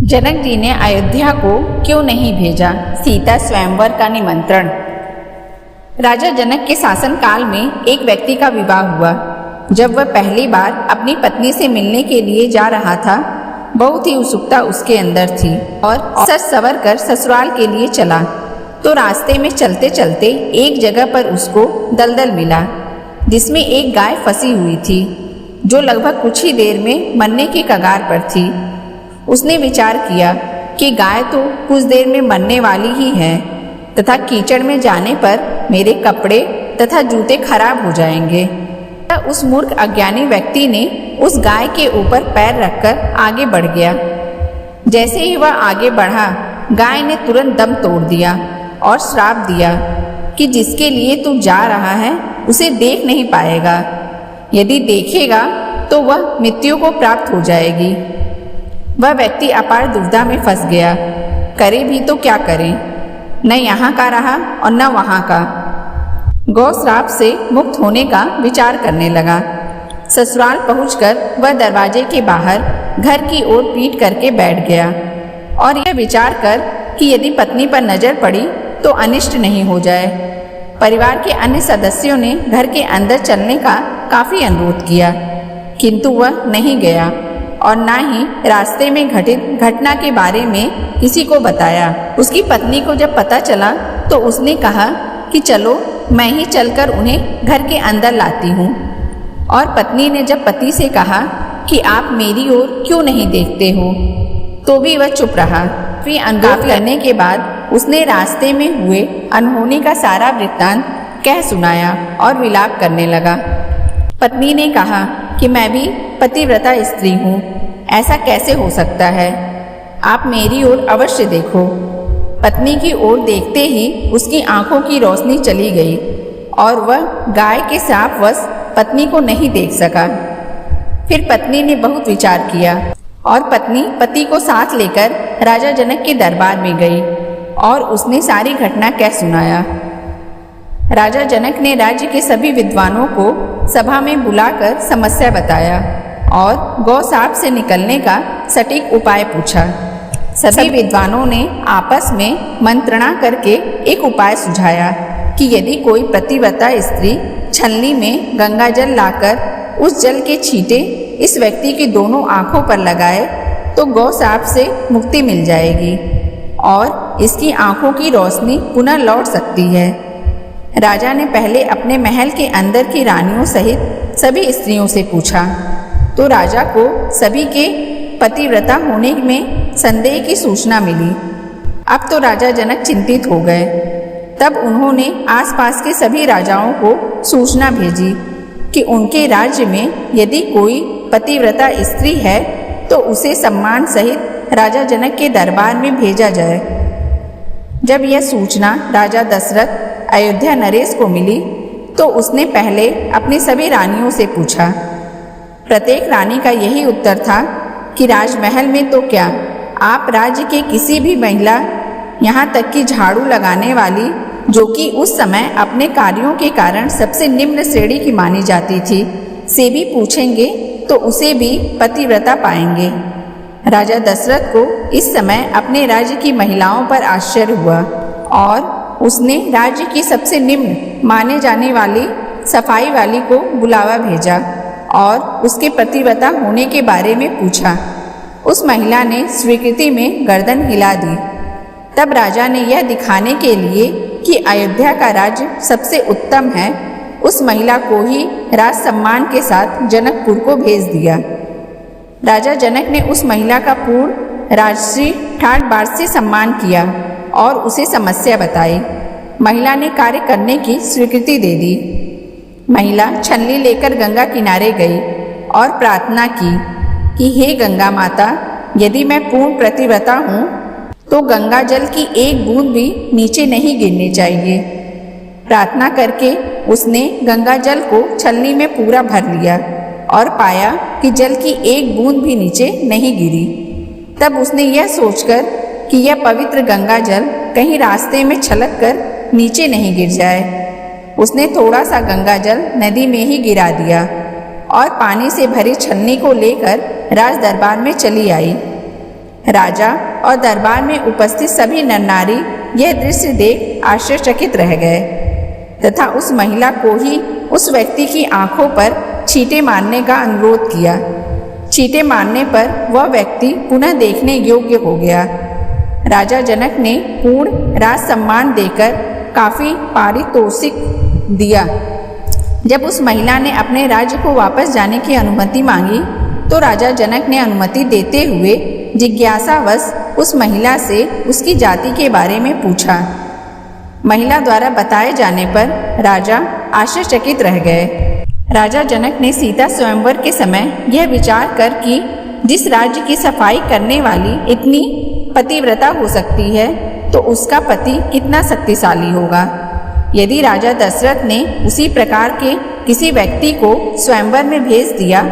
जनक जी ने अयोध्या को क्यों नहीं भेजा? सीता स्वयंवर का निमंत्रण। राजा जनक के शासन काल में एक व्यक्ति का विवाह हुआ। जब वह पहली बार अपनी पत्नी से मिलने के लिए जा रहा था, बहुत ही उत्सुकता उसके अंदर थी और सज संवर कर ससुराल के लिए चला तो रास्ते में चलते चलते एक जगह पर उसको दलदल मिला जिसमें एक गाय फंसी हुई थी जो लगभग कुछ ही देर में मरने के कगार पर थी। उसने विचार किया कि गाय तो कुछ देर में मरने वाली ही है तथा कीचड़ में जाने पर मेरे कपड़े तथा जूते खराब हो जाएंगे। उस मूर्ख अज्ञानी व्यक्ति ने उस गाय के ऊपर पैर रखकर आगे बढ़ गया। जैसे ही वह आगे बढ़ा, गाय ने तुरंत दम तोड़ दिया और श्राप दिया कि जिसके लिए तू जा रहा है उसे देख नहीं पाएगा, यदि देखेगा तो वह मृत्यु को प्राप्त हो जाएगी। वह व्यक्ति अपार दुविधा में फंस गया, करे भी तो क्या करे, न यहाँ का रहा और न वहाँ का। गौ श्राप से मुक्त होने का विचार करने लगा। ससुराल पहुंचकर वह दरवाजे के बाहर घर की ओर पीठ करके बैठ गया और यह विचार कर कि यदि पत्नी पर नजर पड़ी तो अनिष्ट नहीं हो जाए। परिवार के अन्य सदस्यों ने घर के अंदर चलने का काफी अनुरोध किया, किंतु वह नहीं गया और ना ही रास्ते में घटित घटना के बारे में किसी को बताया। उसकी पत्नी को जब पता चला तो उसने कहा कि चलो मैं ही चलकर उन्हें घर के अंदर लाती हूँ। और पत्नी ने जब पति से कहा कि आप मेरी ओर क्यों नहीं देखते हो, तो भी वह चुप रहा। फिर अनुरोध करने के बाद उसने रास्ते में हुए अनहोनी का सारा वृत्तांत कह सुनाया और विलाप करने लगा। पत्नी ने कहा कि मैं भी पतिव्रता स्त्री हूँ, ऐसा कैसे हो सकता है, आप मेरी ओर अवश्य देखो। पत्नी की ओर देखते ही उसकी आंखों की रोशनी चली गई और वह गाय के शापवश पत्नी को नहीं देख सका। फिर पत्नी ने बहुत विचार किया और पत्नी पति को साथ लेकर राजा जनक के दरबार में गई और उसने सारी घटना कह सुनाया। राजा जनक ने राज्य के सभी विद्वानों को सभा में बुलाकर समस्या बताया और गौ शाप से निकलने का सटीक उपाय पूछा। सभी विद्वानों ने आपस में मंत्रणा करके एक उपाय सुझाया कि यदि कोई पतिव्रता स्त्री छलनी में गंगा जल लाकर उस जल के छींटे इस व्यक्ति की दोनों आंखों पर लगाए तो गौ शाप से मुक्ति मिल जाएगी और इसकी आंखों की रोशनी पुनः लौट सकती है। राजा ने पहले अपने महल के अंदर की रानियों सहित सभी स्त्रियों से पूछा तो राजा को सभी के पतिव्रता होने में संदेह की सूचना मिली। अब तो राजा जनक चिंतित हो गए। तब उन्होंने आसपास के सभी राजाओं को सूचना भेजी कि उनके राज्य में यदि कोई पतिव्रता स्त्री है तो उसे सम्मान सहित राजा जनक के दरबार में भेजा जाए। जब यह सूचना राजा दशरथ अयोध्या नरेश को मिली तो उसने पहले अपनी सभी रानियों से पूछा। प्रत्येक रानी का यही उत्तर था कि राजमहल में तो क्या, आप राज्य के किसी भी महिला, यहाँ तक कि झाड़ू लगाने वाली, जो कि उस समय अपने कार्यों के कारण सबसे निम्न श्रेणी की मानी जाती थी, से भी पूछेंगे तो उसे भी पतिव्रता पाएंगे। राजा दशरथ को इस समय अपने राज्य की महिलाओं पर आश्चर्य हुआ और उसने राज्य की सबसे निम्न माने जाने वाली सफाई वाली को बुलावा भेजा और उसके पतिव्रता होने के बारे में पूछा। उस महिला ने स्वीकृति में गर्दन हिला दी। तब राजा ने यह दिखाने के लिए कि अयोध्या का राज्य सबसे उत्तम है, उस महिला को ही राज सम्मान के साथ जनकपुर को भेज दिया। राजा जनक ने उस महिला का पूर्ण राजसी ठाट बाट से सम्मान किया और उसे समस्या बताई। महिला ने कार्य करने की स्वीकृति दे दी। महिला छलनी लेकर गंगा किनारे गई और प्रार्थना की कि हे गंगा माता, यदि मैं पूर्ण पतिव्रता हूँ तो गंगा जल की एक बूंद भी नीचे नहीं गिरनी चाहिए। प्रार्थना करके उसने गंगा जल को छलनी में पूरा भर लिया और पाया कि जल की एक बूंद भी नीचे नहीं गिरी। तब उसने यह सोचकर कि यह पवित्र गंगा जल कहीं रास्ते में छलक कर नीचे नहीं गिर जाए, उसने थोड़ा सा गंगा जल नदी में ही गिरा दिया और पानी से भरी छलनी को लेकर राज दरबार में चली आई। राजा और दरबार में उपस्थित सभी नर नारी यह दृश्य देख आश्चर्यचकित रह गए तथा उस महिला को ही उस व्यक्ति की आंखों पर छींटे मारने का अनुरोध किया। छींटे मारने पर वह व्यक्ति पुनः देखने योग्य हो गया। राजा जनक ने पूर्ण राज सम्मान देकर काफी पारितोषिक दिया। जब उस महिला ने अपने राज्य को वापस जाने की अनुमति मांगी तो राजा जनक ने अनुमति देते हुए जिज्ञासावश उस महिला से उसकी जाति के बारे में पूछा। महिला द्वारा बताए जाने पर राजा आश्चर्यचकित रह गए। राजा जनक ने सीता स्वयंवर के समय यह विचार कर कि जिस राज्य की सफाई करने वाली इतनी पतिव्रता हो सकती है तो उसका पति कितना शक्तिशाली होगा। यदि राजा दशरथ ने उसी प्रकार के किसी व्यक्ति को स्वयंवर में भेज दिया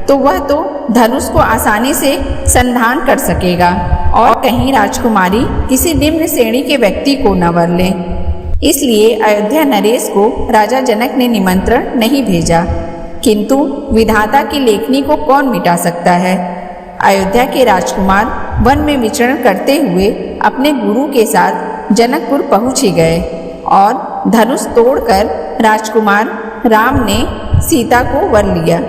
तो वह तो धनुष को आसानी से संधान कर सकेगा और कहीं राजकुमारी किसी निम्न श्रेणी के व्यक्ति को न वर ले। इसलिए अयोध्या नरेश को राजा जनक ने निमंत्रण नहीं भेजा। किंतु विधाता की लेखनी को कौन मिटा सकता है। अयोध्या के राजकुमार वन में विचरण करते हुए अपने गुरु के साथ जनकपुर पहुंच ही गए और धनुष तोड़कर राजकुमार राम ने सीता को वर लिया।